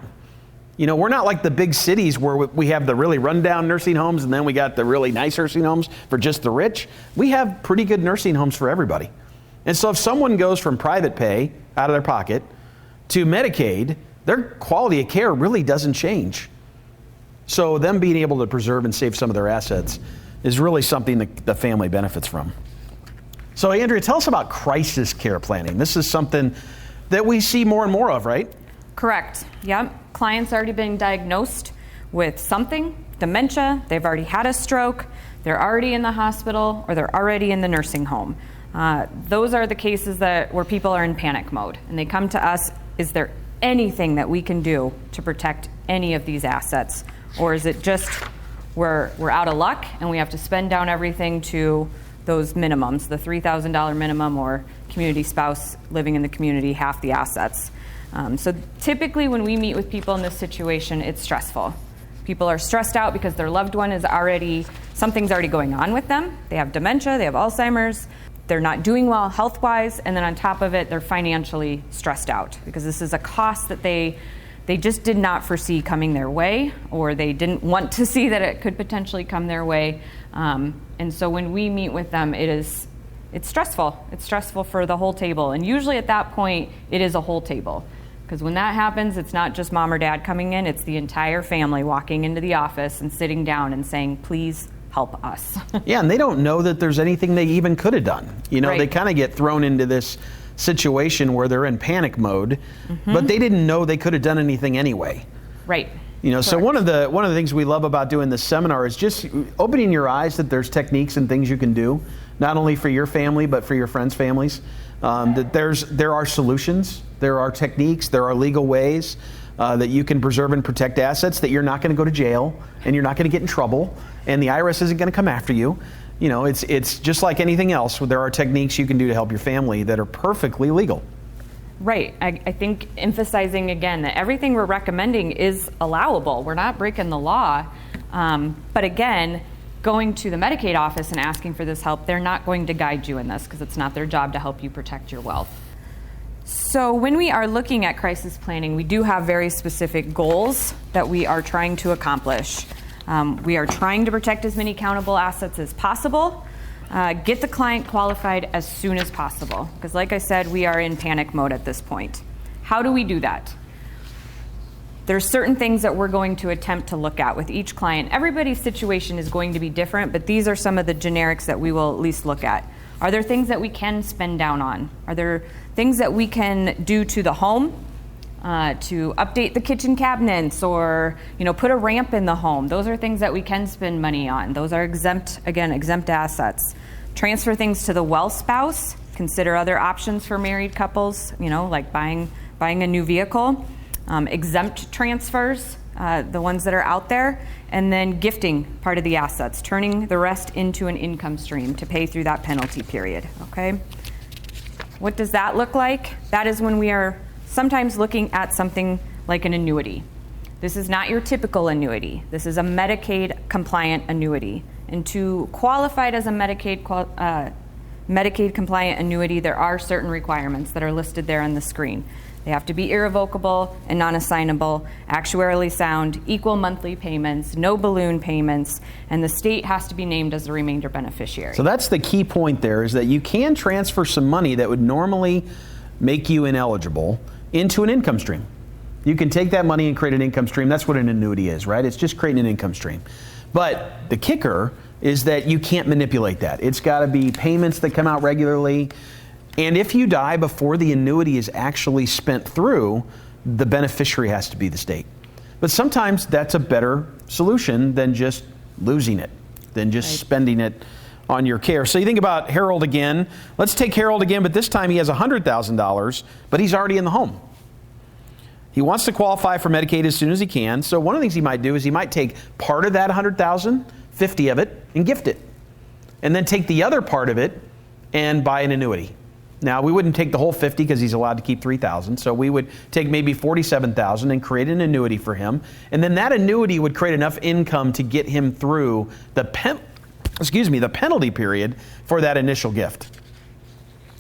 S3: You know, we're not like the big cities where we have the really rundown nursing homes and then we got the really nice nursing homes for just the rich. We have pretty good nursing homes for everybody. And so if someone goes from private pay out of their pocket to Medicaid, their quality of care really doesn't change. So them being able to preserve and save some of their assets is really something that the family benefits from. So Andrea, tell us about crisis care planning. This is something that we see more and more of, right?
S4: Correct. Yep. Clients already been diagnosed with something, dementia, they've already had a stroke, they're already in the hospital, or they're already in the nursing home. Those are the cases where people are in panic mode, and they come to us, is there anything that we can do to protect any of these assets? Or is it just we're out of luck and we have to spend down everything to those minimums, the $3,000 minimum, or community spouse living in the community, half the assets? So typically when we meet with people in this situation, it's stressful. People are stressed out because their loved one something's already going on with them. They have dementia, they have Alzheimer's, they're not doing well health-wise, and then on top of it, they're financially stressed out because this is a cost that they just did not foresee coming their way, or they didn't want to see that it could potentially come their way. And so when we meet with them, it's stressful. It's stressful for the whole table. And usually at that point, it is a whole table. Because when that happens, it's not just mom or dad coming in, it's the entire family walking into the office and sitting down and saying, please help us.
S3: Yeah, and they don't know that there's anything they even could have done. You know,
S4: Right.
S3: They kind of get thrown into this situation where they're in panic mode, but they didn't know they could have done anything anyway.
S4: Right.
S3: You know, so one of the things we love about doing this seminar is just opening your eyes that there's techniques and things you can do, not only for your family but for your friends' families. That there are solutions, there are techniques, there are legal ways that you can preserve and protect assets, that you're not going to go to jail and you're not going to get in trouble, and the IRS isn't going to come after you. You know, it's just like anything else. There are techniques you can do to help your family that are perfectly legal.
S4: Right. I think emphasizing again that everything we're recommending is allowable. We're not breaking the law. But again, going to the Medicaid office and asking for this help, they're not going to guide you in this because it's not their job to help you protect your wealth. So when we are looking at crisis planning, we do have very specific goals that we are trying to accomplish. We are trying to protect as many countable assets as possible, get the client qualified as soon as possible, because like I said, we are in panic mode at this point. How do we do that? There's certain things that we're going to attempt to look at with each client. Everybody's situation is going to be different, but these are some of the generics that we will at least look at. Are there things that we can spend down on? Are there things that we can do to the home to update the kitchen cabinets, or put a ramp in the home? Those are things that we can spend money on. Those are exempt assets. Transfer things to the well spouse. Consider other options for married couples, like buying a new vehicle. Exempt transfers, the ones that are out there, and then gifting part of the assets, turning the rest into an income stream to pay through that penalty period, okay? What does that look like? That is when we are sometimes looking at something like an annuity. This is not your typical annuity. This is a Medicaid compliant annuity. And to qualify as a Medicaid compliant annuity, there are certain requirements that are listed there on the screen. They have to be irrevocable and non-assignable, actuarially sound, equal monthly payments, no balloon payments, and the state has to be named as the remainder beneficiary.
S3: So that's the key point there, is that you can transfer some money that would normally make you ineligible into an income stream. You can take that money and create an income stream. That's what an annuity is, right? It's just creating an income stream. But the kicker is that you can't manipulate that. It's got to be payments that come out regularly. And if you die before the annuity is actually spent through, the beneficiary has to be the state. But sometimes that's a better solution than just losing it, than just spending it on your care. So you think about Harold again. Let's take Harold again, but this time he has $100,000, but he's already in the home. He wants to qualify for Medicaid as soon as he can. So one of the things he might do is he might take part of that $100,000, 50 of it, and gift it. And then take the other part of it and buy an annuity. Now, we wouldn't take the whole 50 because he's allowed to keep 3,000. So we would take maybe 47,000 and create an annuity for him. And then that annuity would create enough income to get him through the penalty period for that initial gift.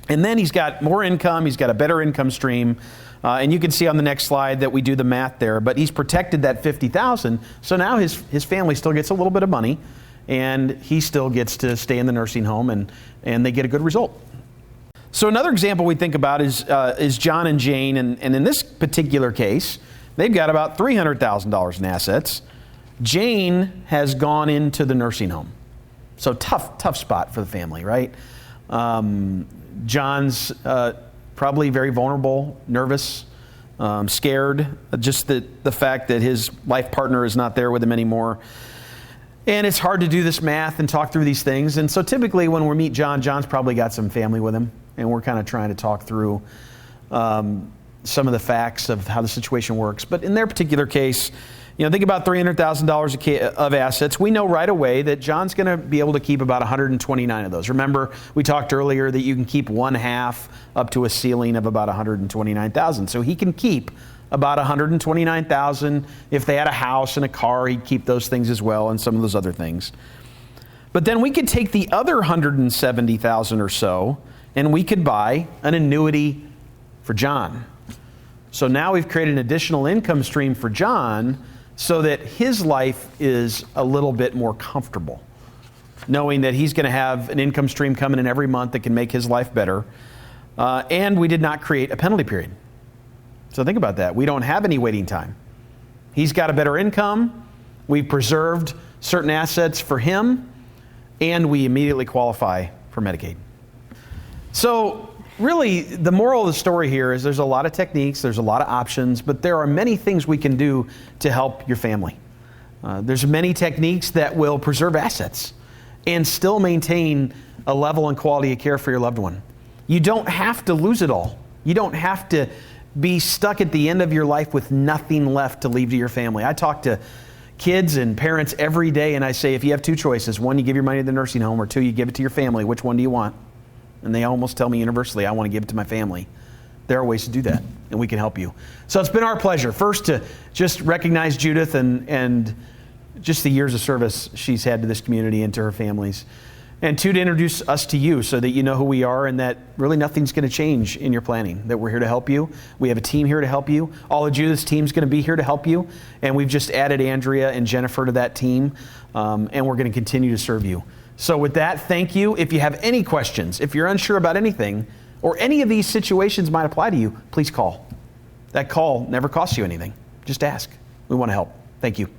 S3: And then he's got more income. He's got a better income stream. And you can see on the next slide that we do the math there. But he's protected that 50,000. So now his family still gets a little bit of money, and he still gets to stay in the nursing home, and they get a good result. So another example we think about is John and Jane, and in this particular case, they've got about $300,000 in assets. Jane has gone into the nursing home. So tough spot for the family, right? John's probably very vulnerable, nervous, scared, just the fact that his life partner is not there with him anymore. And it's hard to do this math and talk through these things. And so typically when we meet John, John's probably got some family with him. And we're kind of trying to talk through some of the facts of how the situation works. But in their particular case, think about $300,000 of assets. We know right away that John's going to be able to keep about 129 of those. Remember, we talked earlier that you can keep 1/2 up to a ceiling of about 129,000. So he can keep about 129,000. If they had a house and a car, he'd keep those things as well, and some of those other things. But then we could take the other 170,000 or so, and we could buy an annuity for John. So now we've created an additional income stream for John so that his life is a little bit more comfortable, knowing that he's going to have an income stream coming in every month that can make his life better. And we did not create a penalty period. So think about that. We don't have any waiting time. He's got a better income. We've preserved certain assets for him, and we immediately qualify for Medicaid. So really, the moral of the story here is there's a lot of techniques, there's a lot of options, but there are many things we can do to help your family. There's many techniques that will preserve assets and still maintain a level and quality of care for your loved one. You don't have to lose it all. You don't have to be stuck at the end of your life with nothing left to leave to your family. I talk to kids and parents every day, and I say, if you have two choices, one, you give your money to the nursing home, or two, you give it to your family, which one do you want? And they almost tell me universally, I want to give it to my family. There are ways to do that, and we can help you. So it's been our pleasure, first, to just recognize Judith and just the years of service she's had to this community and to her families. And two, to introduce us to you so that you know who we are and that really nothing's going to change in your planning, that we're here to help you. We have a team here to help you. All of Judith's team's going to be here to help you. And we've just added Andrea and Jennifer to that team, and we're going to continue to serve you. So with that, thank you. If you have any questions, if you're unsure about anything, or any of these situations might apply to you, please call. That call never costs you anything. Just ask. We want to help. Thank you.